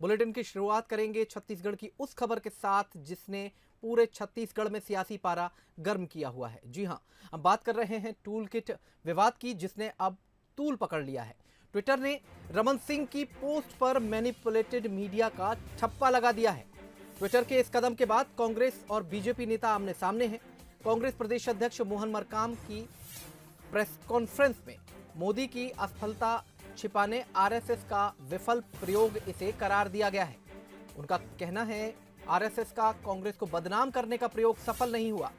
Bulletin की शुरुआत करेंगे छत्तीसगढ़ की उस खबर के साथ जिसने पूरे छत्तीसगढ़ में सियासी पारा गर्म किया हुआ है। जी हां, हम बात कर रहे हैं टूल किट विवाद की, जिसने अब तूल पकड़ लिया है। ट्विटर ने रमन सिंह की पोस्ट पर मैनिपुलेटेड मीडिया का ठप्पा लगा दिया है। ट्विटर के इस कदम के बाद कांग्रेस और बीजेपी नेता आमने सामने हैं। कांग्रेस प्रदेश अध्यक्ष मोहन मरकाम की प्रेस कॉन्फ्रेंस में मोदी की असफलता छिपाने आरएसएस का विफल प्रयोग इसे करार दिया गया है। उनका कहना है आरएसएस का कांग्रेस को बदनाम करने का प्रयोग सफल नहीं हुआ।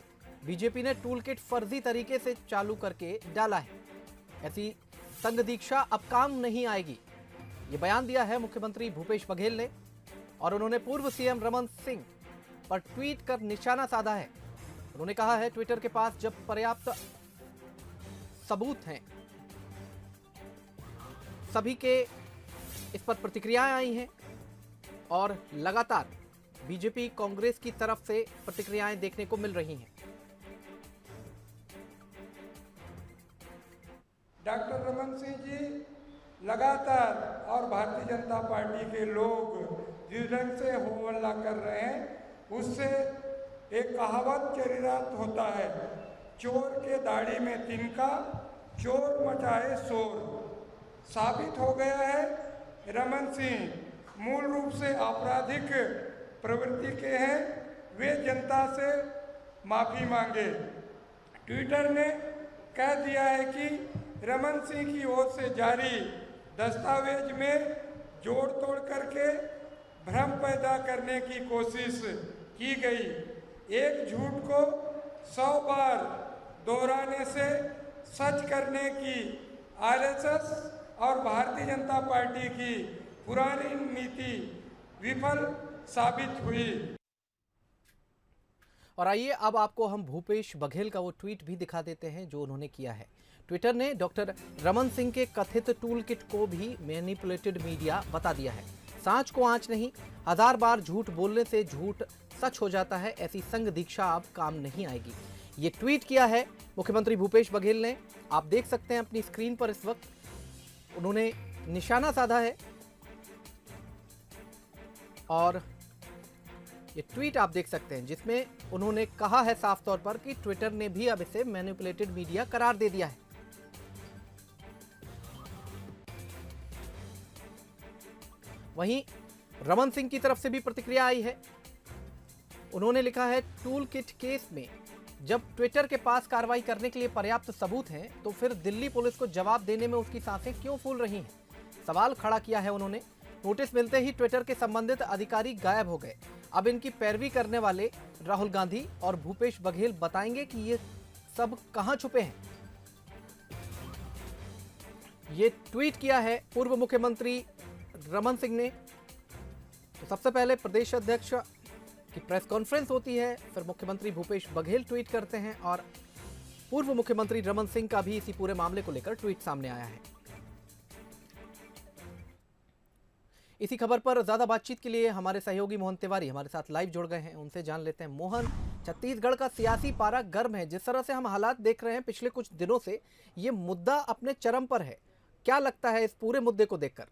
बीजेपी ने टूल किट फर्जी तरीके से चालू करके डाला है। ऐसी संघ दीक्षा अब काम नहीं आएगी, ये बयान दिया है मुख्यमंत्री भूपेश बघेल ने। और उन्होंने पूर्व सीएम रमन सिंह पर ट्वीट कर निशाना साधा है। उन्होंने कहा है ट्विटर के पास जब पर्याप्त सबूत हैं, सभी के इस पर प्रतिक्रियाएं आई हैं और लगातार बीजेपी कांग्रेस की तरफ से प्रतिक्रियाएं देखने को मिल रही हैं। डॉक्टर रमन सिंह जी लगातार और भारतीय जनता पार्टी के लोग जिस ढंग से हो हल्ला कर रहे हैं, उससे एक कहावत चरितार्थ होता है, चोर के दाढ़ी में तिनका, चोर मचाए शोर। साबित हो गया है रमन सिंह मूल रूप से आपराधिक प्रवृत्ति के हैं। वे जनता से माफी मांगे। ट्विटर ने कह दिया है कि रमन सिंह की ओर से जारी दस्तावेज में जोड़ तोड़ करके भ्रम पैदा करने की कोशिश की गई। एक झूठ को 100 बार दोहराने से सच करने की आरएसएस और भारतीय जनता पार्टी की पुरानी नीति विफल साबित हुई। और आइए अब आपको हम भूपेश बघेल का वो ट्वीट भी दिखा देते हैं जो उन्होंने किया है। ट्विटर ने डॉक्टर रमन सिंह के कथित टूल किट को भी मैनिपुलेटेड मीडिया बता दिया है। सांच को आंच नहीं, 1000 बार झूठ बोलने से झूठ सच हो जाता है। ऐसी संघ दीक्षा अब काम नहीं आएगी। ये ट्वीट किया है मुख्यमंत्री भूपेश बघेल ने। आप देख सकते हैं अपनी स्क्रीन पर इस वक्त उन्होंने निशाना साधा है और ये ट्वीट आप देख सकते हैं जिसमें उन्होंने कहा है साफ तौर पर कि ट्विटर ने भी अब इसे मैनिपुलेटेड मीडिया करार दे दिया है। वहीं रमन सिंह की तरफ से भी प्रतिक्रिया आई है। उन्होंने लिखा है टूल किट केस में जब ट्विटर के पास कार्रवाई करने के लिए पर्याप्त सबूत हैं, तो फिर दिल्ली पुलिस को जवाब देने में उसकी सांसें क्यों फूल रही हैं? सवाल खड़ा किया है उन्होंने। नोटिस मिलते ही ट्विटर के संबंधित अधिकारी गायब हो गए। अब इनकी पैरवी करने वाले राहुल गांधी और भूपेश बघेल बताएंगे कि ये सब कहां छुपे हैं। ये ट्वीट किया है पूर्व मुख्यमंत्री रमन सिंह ने। तो सबसे पहले प्रदेश अध्यक्ष की प्रेस कॉन्फ्रेंस होती है, फिर मुख्यमंत्री भूपेश बघेल ट्वीट करते हैं और पूर्व मुख्यमंत्री रमन सिंह का भी इसी पूरे मामले को लेकर ट्वीट सामने आया है। इसी खबर पर ज्यादा बातचीत के लिए हमारे सहयोगी मोहन तिवारी हमारे साथ लाइव जुड़ गए हैं। उनसे जान लेते हैं। मोहन, छत्तीसगढ़ का सियासी पारा गर्म है। जिस तरह से हम हालात देख रहे हैं पिछले कुछ दिनों से, ये मुद्दा अपने चरम पर है। क्या लगता है इस पूरे मुद्दे को देखकर?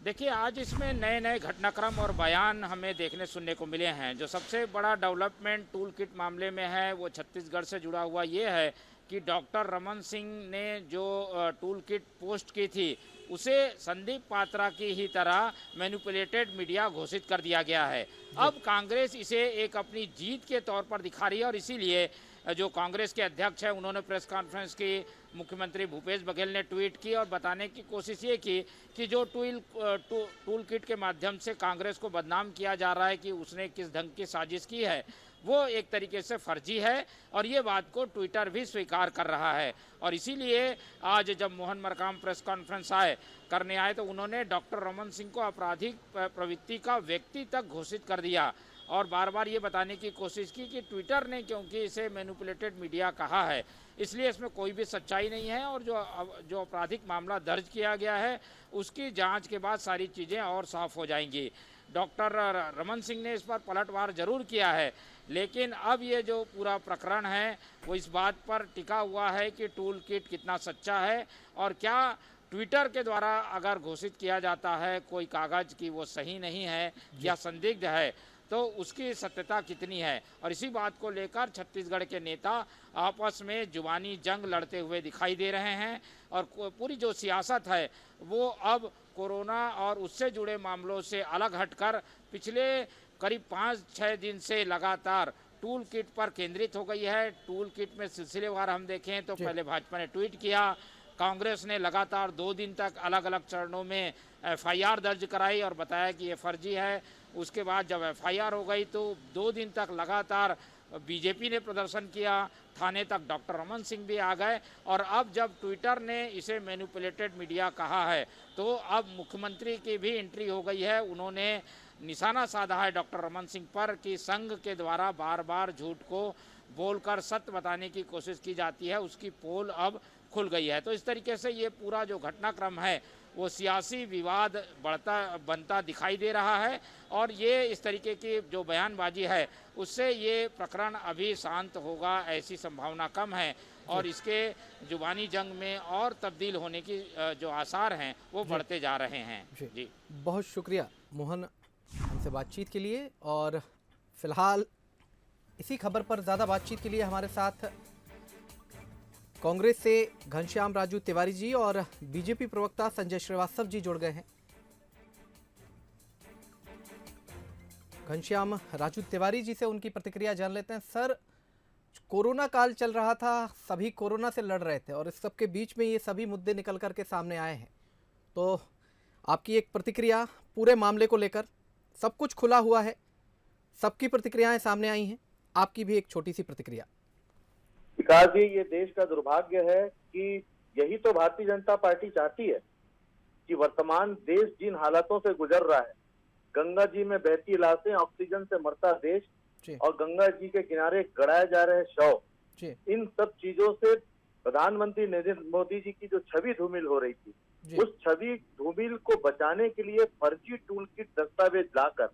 देखिए, आज इसमें नए नए घटनाक्रम और बयान हमें देखने सुनने को मिले हैं। जो सबसे बड़ा डेवलपमेंट टूल किट मामले में है वो छत्तीसगढ़ से जुड़ा हुआ ये है कि डॉक्टर रमन सिंह ने जो टूल किट पोस्ट की थी उसे संदीप पात्रा की ही तरह मैनिपुलेटेड मीडिया घोषित कर दिया गया है। अब कांग्रेस इसे एक अपनी जीत के तौर पर दिखा रही है और इसीलिए जो कांग्रेस के अध्यक्ष हैं उन्होंने प्रेस कॉन्फ्रेंस की, मुख्यमंत्री भूपेश बघेल ने ट्वीट की और बताने की कोशिश ये की कि जो टूल किट के माध्यम से कांग्रेस को बदनाम किया जा रहा है कि उसने किस ढंग की साजिश की है, वो एक तरीके से फर्जी है और ये बात को ट्विटर भी स्वीकार कर रहा है। और इसीलिए आज जब मोहन मरकाम प्रेस कॉन्फ्रेंस करने आए तो उन्होंने डॉक्टर रमन सिंह को आपराधिक प्रवृत्ति का व्यक्ति तक घोषित कर दिया और बार बार ये बताने की कोशिश की कि ट्विटर ने क्योंकि इसे मैनिपुलेटेड मीडिया कहा है इसलिए इसमें कोई भी सच्चाई नहीं है और जो आपराधिक मामला दर्ज किया गया है उसकी जांच के बाद सारी चीज़ें और साफ हो जाएंगी। डॉक्टर रमन सिंह ने इस पर पलटवार जरूर किया है, लेकिन अब ये जो पूरा प्रकरण है वो इस बात पर टिका हुआ है कि टूल किट कितना सच्चा है और क्या ट्विटर के द्वारा अगर घोषित किया जाता है कोई कागज़ कि वो सही नहीं है या संदिग्ध है तो उसकी सत्यता कितनी है। और इसी बात को लेकर छत्तीसगढ़ के नेता आपस में जुबानी जंग लड़ते हुए दिखाई दे रहे हैं और पूरी जो सियासत है वो अब कोरोना और उससे जुड़े मामलों से अलग हटकर पिछले करीब 5-6 दिन से लगातार टूल किट पर केंद्रित हो गई है। टूल किट में सिलसिलेवार हम देखें तो पहले भाजपा ने ट्वीट किया, कांग्रेस ने लगातार 2 दिन तक अलग अलग चरणों में एफआईआर दर्ज कराई और बताया कि ये फर्जी है। उसके बाद जब एफआईआर हो गई तो 2 दिन तक लगातार बीजेपी ने प्रदर्शन किया, थाने तक डॉक्टर रमन सिंह भी आ गए और अब जब ट्विटर ने इसे मैनिपुलेटेड मीडिया कहा है तो अब मुख्यमंत्री की भी एंट्री हो गई है। उन्होंने निशाना साधा है डॉक्टर रमन सिंह पर कि संघ के द्वारा बार बार झूठ को बोलकर सत्य बताने की कोशिश की जाती है, उसकी पोल अब खुल गई है। तो इस तरीके से ये पूरा जो घटनाक्रम है वो सियासी विवाद बनता दिखाई दे रहा है और ये इस तरीके की जो बयानबाजी है उससे ये प्रकरण अभी शांत होगा ऐसी संभावना कम है और इसके जुबानी जंग में और तब्दील होने की जो आसार हैं वो बढ़ते जा रहे हैं। जी बहुत शुक्रिया मोहन हमसे बातचीत के लिए। और फिलहाल इसी खबर पर ज़्यादा बातचीत के लिए हमारे साथ कांग्रेस से घनश्याम राजू तिवारी जी और बीजेपी प्रवक्ता संजय श्रीवास्तव जी जुड़ गए हैं। घनश्याम राजू तिवारी जी से उनकी प्रतिक्रिया जान लेते हैं। सर, कोरोना काल चल रहा था, सभी कोरोना से लड़ रहे थे और इस सब के बीच में ये सभी मुद्दे निकल कर के सामने आए हैं, तो आपकी एक प्रतिक्रिया पूरे मामले को लेकर। सब कुछ खुला हुआ है, सबकी प्रतिक्रियाएं सामने आई हैं, आपकी भी एक छोटी सी प्रतिक्रिया। विकास जी, ये देश का दुर्भाग्य है कि यही तो भारतीय जनता पार्टी चाहती है कि वर्तमान देश जिन हालातों से गुजर रहा है, गंगा जी में बहती लाशें, ऑक्सीजन से मरता देश और गंगा जी के किनारे गड़ाए जा रहे शव, इन सब चीजों से प्रधानमंत्री नरेंद्र मोदी जी की जो छवि धूमिल हो रही थी, उस छवि धूमिल को बचाने के लिए फर्जी टूल किट दस्तावेज लाकर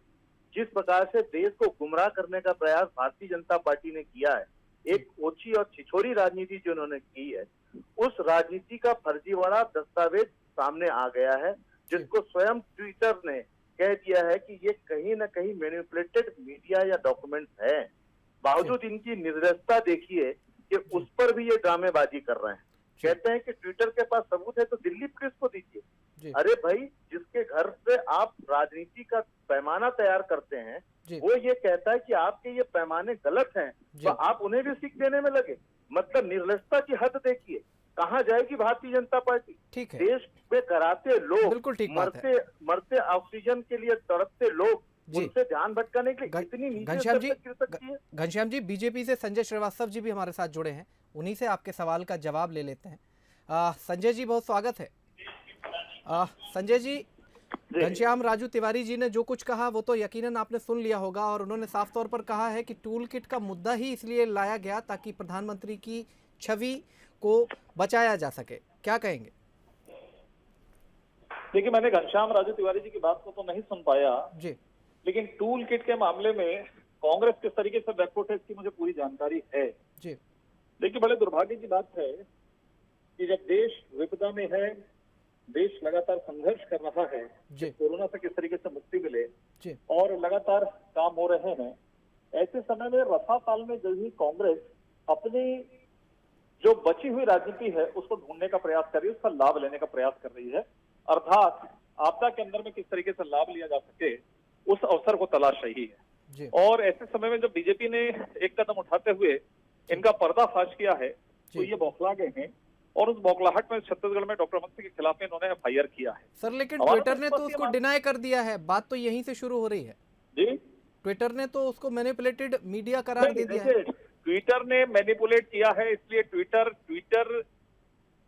जिस प्रकार से देश को गुमराह करने का प्रयास भारतीय जनता पार्टी ने किया है, एक ओछी और छिछोरी राजनीति जो उन्होंने की है, उस राजनीति का फर्जीवाड़ा दस्तावेज सामने आ गया है, जिसको स्वयं ट्विटर ने कह दिया है कि ये कहीं ना कहीं मैनिपुलेटेड मीडिया या डॉक्यूमेंट्स है। बावजूद इनकी निर्दयता देखिए कि उस पर भी ये ड्रामेबाजी कर रहे हैं। कहते हैं कि ट्विटर के पास सबूत है तो दिल्ली पुलिस को दीजिए। अरे भाई, जिसके घर से आप राजनीति का पैमाना तैयार करते हैं वो ये कहता है कि आपके ये पैमाने गलत हैं, तो आप उन्हें भी सीख देने में लगे। मतलब निर्लजता की हद देखिए, कहाँ जाएगी भारतीय जनता पार्टी। ठीक है, देश में कराते लोग, बिल्कुल ठीक बात है। मरते ऑक्सीजन के लिए तड़पते लोग, उनसे ध्यान भटकाने के लिए इतनी नीचे गिर सकती है। घनश्याम जी, बीजेपी से संजय श्रीवास्तव जी भी हमारे साथ जुड़े हैं, उन्हीं से आपके सवाल का जवाब ले लेते हैं। संजय जी, बहुत स्वागत है। संजय जी, घनश्याम राजू तिवारी जी ने जो कुछ कहा वो तो यकीनन आपने सुन लिया होगा और उन्होंने साफ तौर पर कहा है कि टूल किट का मुद्दा ही इसलिए लाया गया ताकि प्रधानमंत्री की छवि को बचाया जा सके। क्या कहेंगे? देखिए, मैंने घनश्याम राजू तिवारी जी की बात को तो नहीं सुन पाया जी, लेकिन टूल किट के मामले में कांग्रेस किस तरीके से बैकफुट है इसकी मुझे पूरी जानकारी है जी। लेकिन बड़े दुर्भाग्य की बात है कि जब देश विपदा में है, देश लगातार संघर्ष कर रहा है कोरोना से किस तरीके से मुक्ति मिले और लगातार काम हो रहे हैं, ऐसे समय में रसाताल में जब ही कांग्रेस अपनी जो बची हुई राजनीति है उसको ढूंढने का प्रयास कर रही है, उसका लाभ लेने का प्रयास कर रही है, अर्थात आपदा के अंदर में किस तरीके से लाभ लिया जा सके उस अवसर को तलाश रही है। और ऐसे समय में जब बीजेपी ने एक कदम उठाते हुए इनका पर्दाफाश किया है तो ये बौखला गए हैं और उस बौखलाहट में छत्तीसगढ़ में डॉक्टर रमन सिंह के खिलाफ इन्होंने एफआईआर किया है। सर, लेकिन ट्विटर ने तो उसको डिनाई कर दिया है, बात तो यहीं से शुरू हो रही है जी। ट्विटर ने तो उसको मैनिपुलेटेड मीडिया करार दे दिया है। ट्विटर ने मैनिपुलेट किया है, इसलिए ट्विटर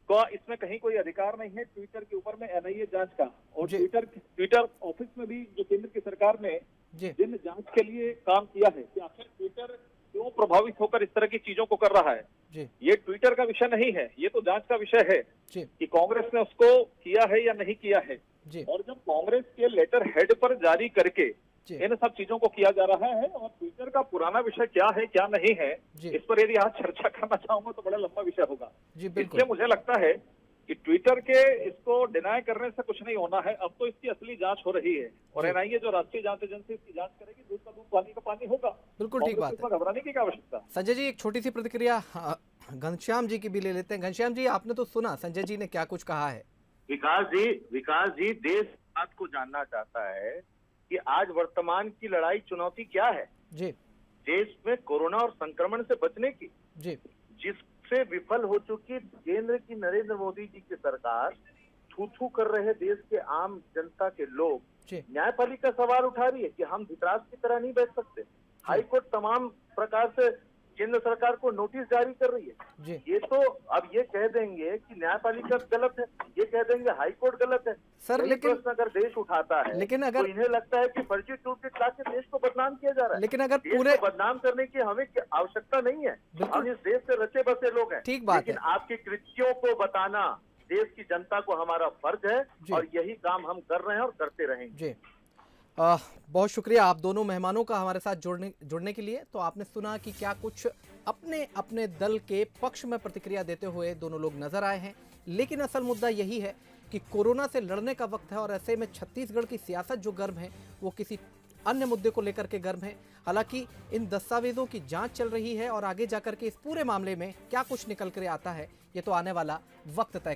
का इसमें कहीं कोई अधिकार नहीं है ट्विटर के ऊपर में एनआईए जांच का। और ट्विटर ऑफिस में भी जो केंद्र की सरकार ने जिन जांच के लिए काम किया है कि आखिर ट्विटर क्यों प्रभावित होकर इस तरह की चीजों को कर रहा है, ये ट्विटर का विषय नहीं है, ये तो जांच का विषय है कि कांग्रेस ने उसको किया है या नहीं किया है। और जब कांग्रेस के लेटर हेड पर जारी करके इन सब चीजों को किया जा रहा है। और ट्विटर का पुराना विषय क्या है क्या नहीं है, इस पर यदि आज चर्चा करना चाहूंगा तो बड़ा लंबा विषय होगा। इसलिए मुझे लगता है कि ट्विटर के इसको डिनाय करने से कुछ नहीं होना है। अब तो इसकी असली जांच हो रही है और एनआईए जो राष्ट्रीय जांच एजेंसी इसकी जांच करेगी, दूध का दूध पानी का पानी होगा। बिल्कुल ठीक बात है, घबराने की क्या आवश्यकता। संजय जी एक छोटी सी प्रतिक्रिया घनश्याम जी की भी ले लेते हैं। घनश्याम जी आपने तो सुना संजय जी ने क्या कुछ कहा है। विकास जी देश बात को जानना चाहता है कि आज वर्तमान की लड़ाई चुनौती क्या है जी देश में कोरोना और संक्रमण से बचने की, जी जिससे विफल हो चुकी केंद्र की नरेंद्र मोदी जी की सरकार, थू कर रहे देश के आम जनता के लोग, न्यायपालिका सवाल उठा रही है कि हम धृतराष्ट्र की तरह नहीं बैठ सकते। हाईकोर्ट तमाम प्रकार से केंद्र सरकार को नोटिस जारी कर रही है। ये तो अब ये कह देंगे कि न्यायपालिका गलत है, ये कह देंगे हाईकोर्ट गलत है। सर लेकिन प्रश्न अगर देश उठाता है, लेकिन अगर तो इन्हें लगता है कि फर्जी टूलकिट ला के देश को बदनाम किया जा रहा है। लेकिन अगर पूरे बदनाम करने की हमें आवश्यकता नहीं है, हम इस देश से रचे बसे लोग हैं। ठीक बात लेकिन आपकी कृत्यों को बताना देश की जनता को हमारा फर्ज है और यही काम हम कर रहे हैं और करते रहेंगे। बहुत शुक्रिया आप दोनों मेहमानों का हमारे साथ जुड़ने के लिए। तो आपने सुना कि क्या कुछ अपने अपने दल के पक्ष में प्रतिक्रिया देते हुए दोनों लोग नजर आए हैं। लेकिन असल मुद्दा यही है कि कोरोना से लड़ने का वक्त है और ऐसे में छत्तीसगढ़ की सियासत जो गर्म है वो किसी अन्य मुद्दे को लेकर के गर्म है। हालांकि इन दस्तावेजों की जांच चल रही है और आगे जाकर के इस पूरे मामले में क्या कुछ निकल कर आता है ये तो आने वाला वक्त तय करेगा।